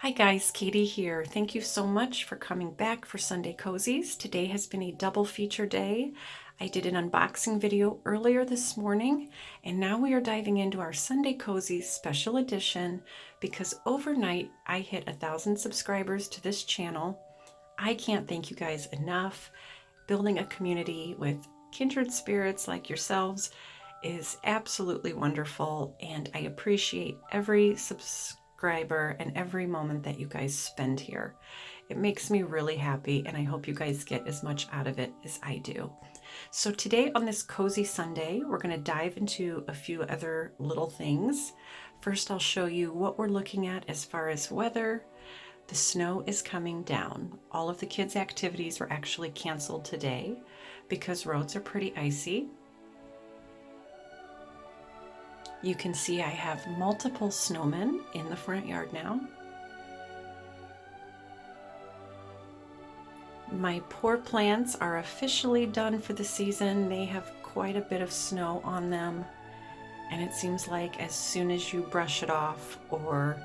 Hi guys, Katie here. Thank you so much for coming back for Sunday Cozies. Today has been a double feature day. I did an unboxing video earlier this morning, and now we are diving into our Sunday Cozies special edition because overnight I hit 1,000 subscribers to this channel. I can't thank you guys enough. Building a community with kindred spirits like yourselves is absolutely wonderful, and I appreciate every subscriber and every moment that you guys spend here. It makes me really happy, and I hope you guys get as much out of it as I do. So today on this Cozy Sunday, we're going to dive into a few other little things. First, I'll show you what we're looking at as far as weather. The snow is coming down. All of the kids' activities were actually canceled today because roads are pretty icy. You can see I have multiple snowmen in the front yard now. My poor plants are officially done for the season. They have quite a bit of snow on them, and it seems like as soon as you brush it off or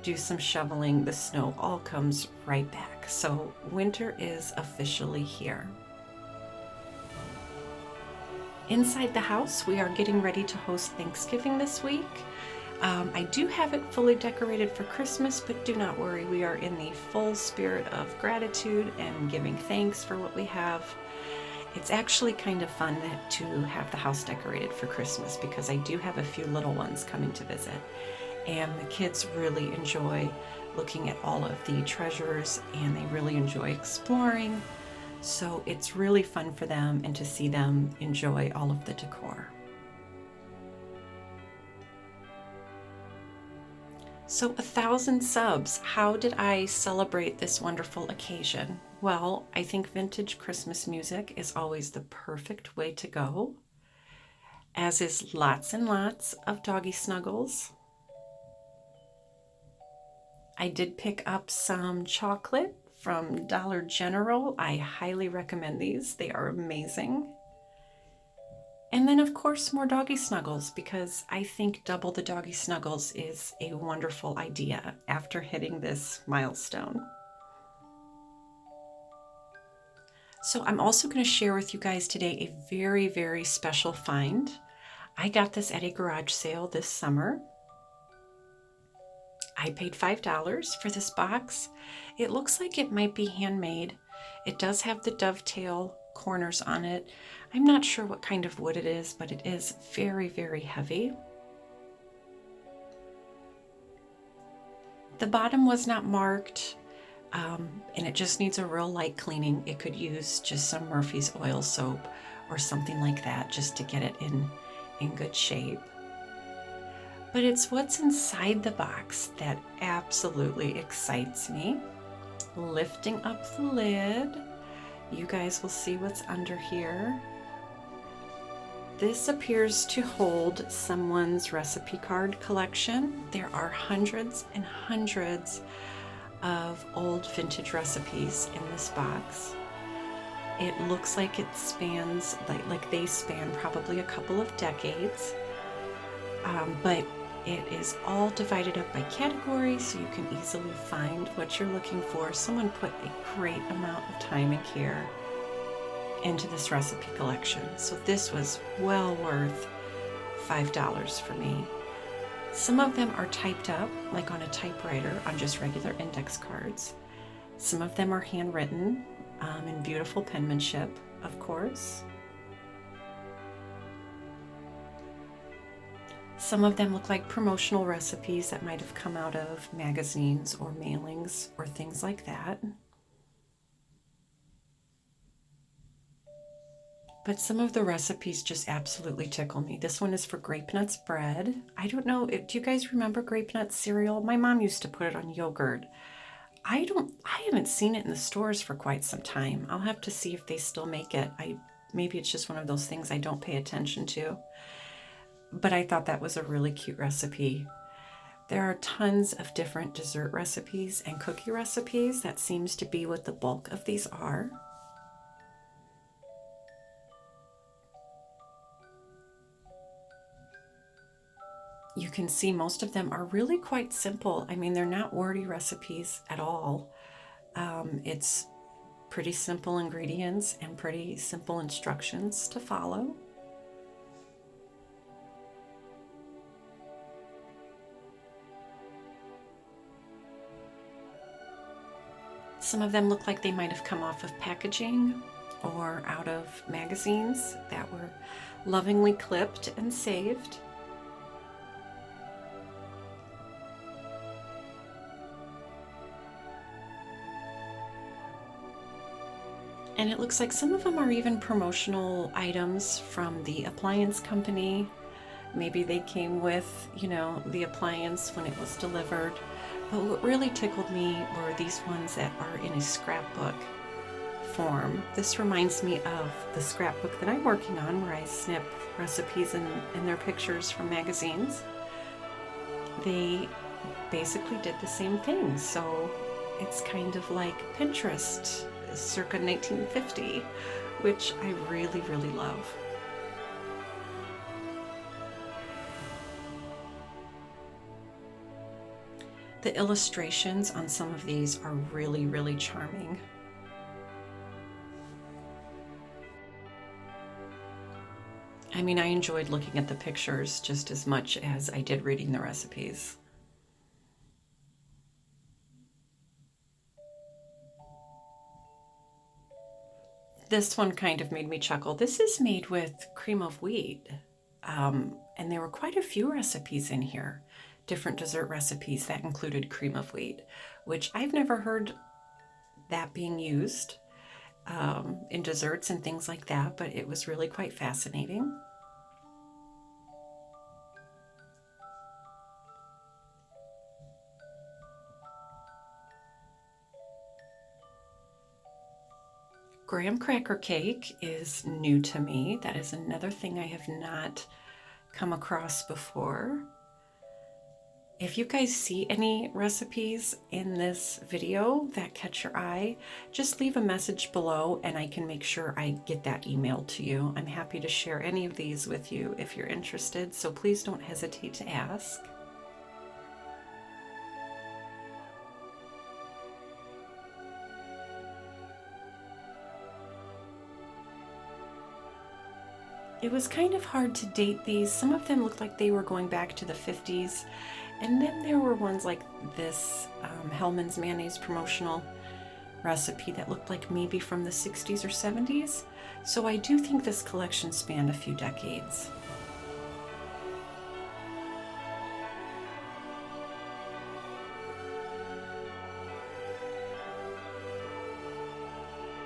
do some shoveling, the snow all comes right back. So winter is officially here. Inside the house, we are getting ready to host Thanksgiving this week. I do have it fully decorated for Christmas, but do not worry, we are in the full spirit of gratitude and giving thanks for what we have. It's actually kind of fun to have the house decorated for Christmas because I do have a few little ones coming to visit, and the kids really enjoy looking at all of the treasures, and they really enjoy exploring. So it's really fun for them and to see them enjoy all of the decor. So 1,000 subs, how did I celebrate this wonderful occasion? Well, I think vintage Christmas music is always the perfect way to go, as is lots and lots of doggy snuggles. I did pick up some chocolate from Dollar General. I highly recommend these. They are amazing. And then of course more doggy snuggles, because I think double the doggy snuggles is a wonderful idea after hitting this milestone. So I'm also going to share with you guys today a very, very special find. I got this at a garage sale this summer. I paid $5 for this box. It looks like it might be handmade. It does have the dovetail corners on it. I'm not sure what kind of wood it is, but it is very, very heavy. The bottom was not marked, and it just needs a real light cleaning. It could use just some Murphy's oil soap or something like that just to get it in good shape. But it's what's inside the box that absolutely excites me. Lifting up the lid, you guys will see what's under here. This appears to hold someone's recipe card collection. There are hundreds and hundreds of old vintage recipes in this box. It looks like it spans, like they span probably a couple of decades, but it is all divided up by category, so you can easily find what you're looking for. Someone put a great amount of time and care into this recipe collection, so this was well worth $5 for me. Some of them are typed up, like on a typewriter, on just regular index cards. Some of them are handwritten in beautiful penmanship, of course. Some of them look like promotional recipes that might have come out of magazines or mailings or things like that. But some of the recipes just absolutely tickle me. This one is for grape nuts bread. I don't know, do you guys remember grape nuts cereal? My mom used to put it on yogurt. I haven't seen it in the stores for quite some time. I'll have to see if they still make it. Maybe it's just one of those things I don't pay attention to. But I thought that was a really cute recipe. There are tons of different dessert recipes and cookie recipes. That seems to be what the bulk of these are. you can see most of them are really quite simple. I mean, they're not wordy recipes at all. It's pretty simple ingredients and pretty simple instructions to follow. Some of them look like they might have come off of packaging or out of magazines that were lovingly clipped and saved. And it looks like some of them are even promotional items from the appliance company. Maybe they came with, the appliance when it was delivered. But what really tickled me were these ones that are in a scrapbook form. This reminds me of the scrapbook that I'm working on, where I snip recipes and their pictures from magazines. They basically did the same thing. So it's kind of like Pinterest circa 1950, which I really, really love. The illustrations on some of these are really, really charming. I mean, I enjoyed looking at the pictures just as much as I did reading the recipes. This one kind of made me chuckle. This is made with cream of wheat, and there were quite a few recipes in here, different dessert recipes that included cream of wheat, which I've never heard that being used in desserts and things like that, but it was really quite fascinating. Graham cracker cake is new to me. That is another thing I have not come across before. If you guys see any recipes in this video that catch your eye, just leave a message below and I can make sure I get that emailed to you. I'm happy to share any of these with you if you're interested, so please don't hesitate to ask. It was kind of hard to date these. Some of them looked like they were going back to the 50s. And then there were ones like this Hellmann's mayonnaise promotional recipe that looked like maybe from the 60s or 70s. So I do think this collection spanned a few decades.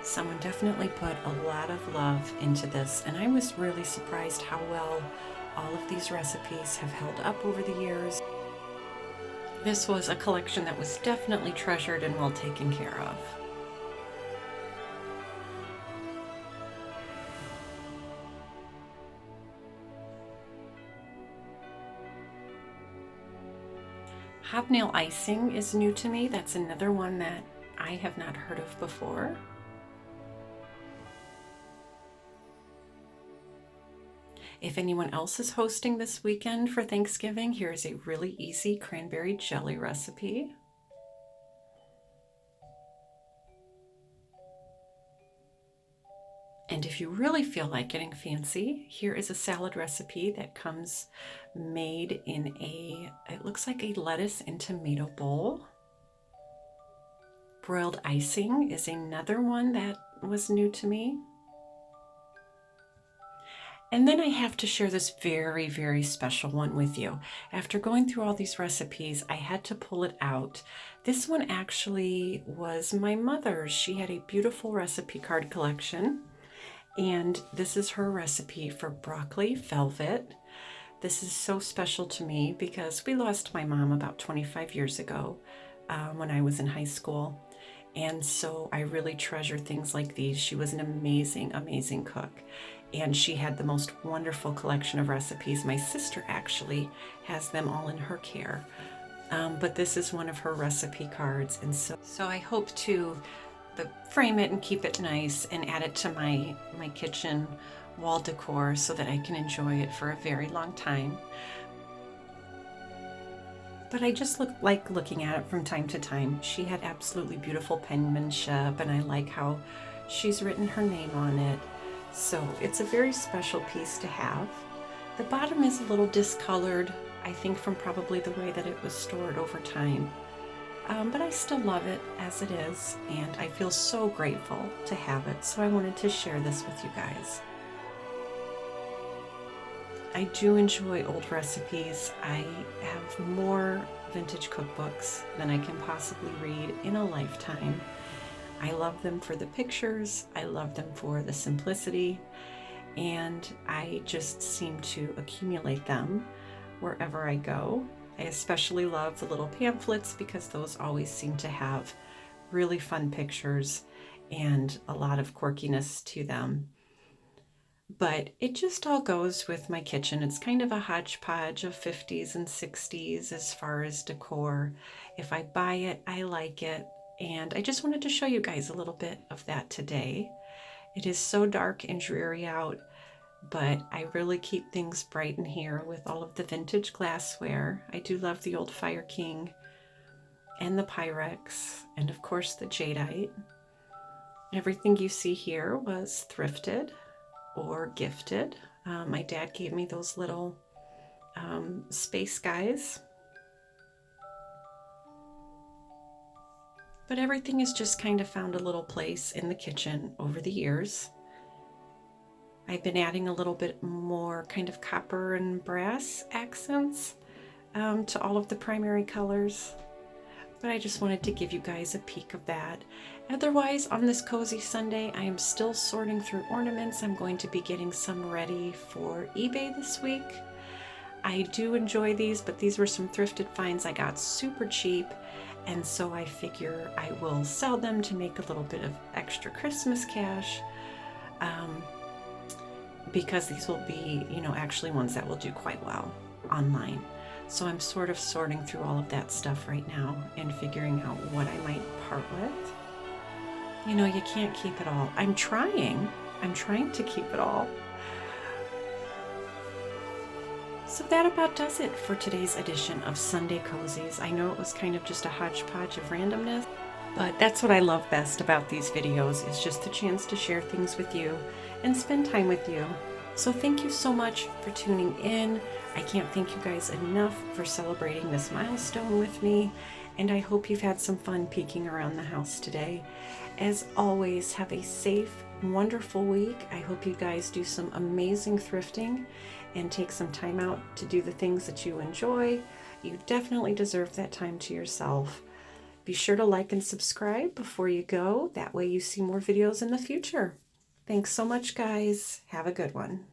Someone definitely put a lot of love into this, and I was really surprised how well all of these recipes have held up over the years. This was a collection that was definitely treasured and well taken care of. Hobnail icing is new to me. That's another one that I have not heard of before. If anyone else is hosting this weekend for Thanksgiving, here's a really easy cranberry jelly recipe. And if you really feel like getting fancy, here is a salad recipe that comes made in it looks like a lettuce and tomato bowl. Broiled icing is another one that was new to me. And then I have to share this very, very special one with you. After going through all these recipes, I had to pull it out. This one actually was my mother's. She had a beautiful recipe card collection, and this is her recipe for broccoli velvet. This is so special to me because we lost my mom about 25 years ago when I was in high school. And so I really treasure things like these. She was an amazing, amazing cook. And she had the most wonderful collection of recipes. My sister actually has them all in her care. But this is one of her recipe cards. And so I hope to frame it and keep it nice and add it to my kitchen wall decor so that I can enjoy it for a very long time. but I just like looking at it from time to time. She had absolutely beautiful penmanship, and I like how she's written her name on it. So it's a very special piece to have. The bottom is a little discolored, I think from probably the way that it was stored over time. But I still love it as it is, and I feel so grateful to have it. So I wanted to share this with you guys. I do enjoy old recipes. I have more vintage cookbooks than I can possibly read in a lifetime. I love them for the pictures, I love them for the simplicity, and I just seem to accumulate them wherever I go. I especially love the little pamphlets because those always seem to have really fun pictures and a lot of quirkiness to them. But it just all goes with my kitchen. It's kind of a hodgepodge of 50s and 60s as far as decor. If I buy it, I like it. And I just wanted to show you guys a little bit of that today. It is so dark and dreary out, but I really keep things bright in here with all of the vintage glassware. I do love the old Fire King and the Pyrex, and of course the jadeite. Everything you see here was thrifted or gifted. My dad gave me those little space guys. But everything has just kind of found a little place in the kitchen over the years. I've been adding a little bit more kind of copper and brass accents to all of the primary colors. But I just wanted to give you guys a peek of that. Otherwise, on this Cozy Sunday, I am still sorting through ornaments. I'm going to be getting some ready for eBay this week. I do enjoy these, but these were some thrifted finds I got super cheap. And so I figure I will sell them to make a little bit of extra Christmas cash. Because these will be, actually ones that will do quite well online. So I'm sort of sorting through all of that stuff right now and figuring out what I might part with. You can't keep it all. I'm trying to keep it all. So that about does it for today's edition of Sunday Cozies. I know it was kind of just a hodgepodge of randomness, but that's what I love best about these videos, is just the chance to share things with you and spend time with you. So thank you so much for tuning in. I can't thank you guys enough for celebrating this milestone with me, and I hope you've had some fun peeking around the house today. As always, have a safe, wonderful week. I hope you guys do some amazing thrifting and take some time out to do the things that you enjoy. You definitely deserve that time to yourself. Be sure to like and subscribe before you go. That way you see more videos in the future. Thanks so much, guys. Have a good one.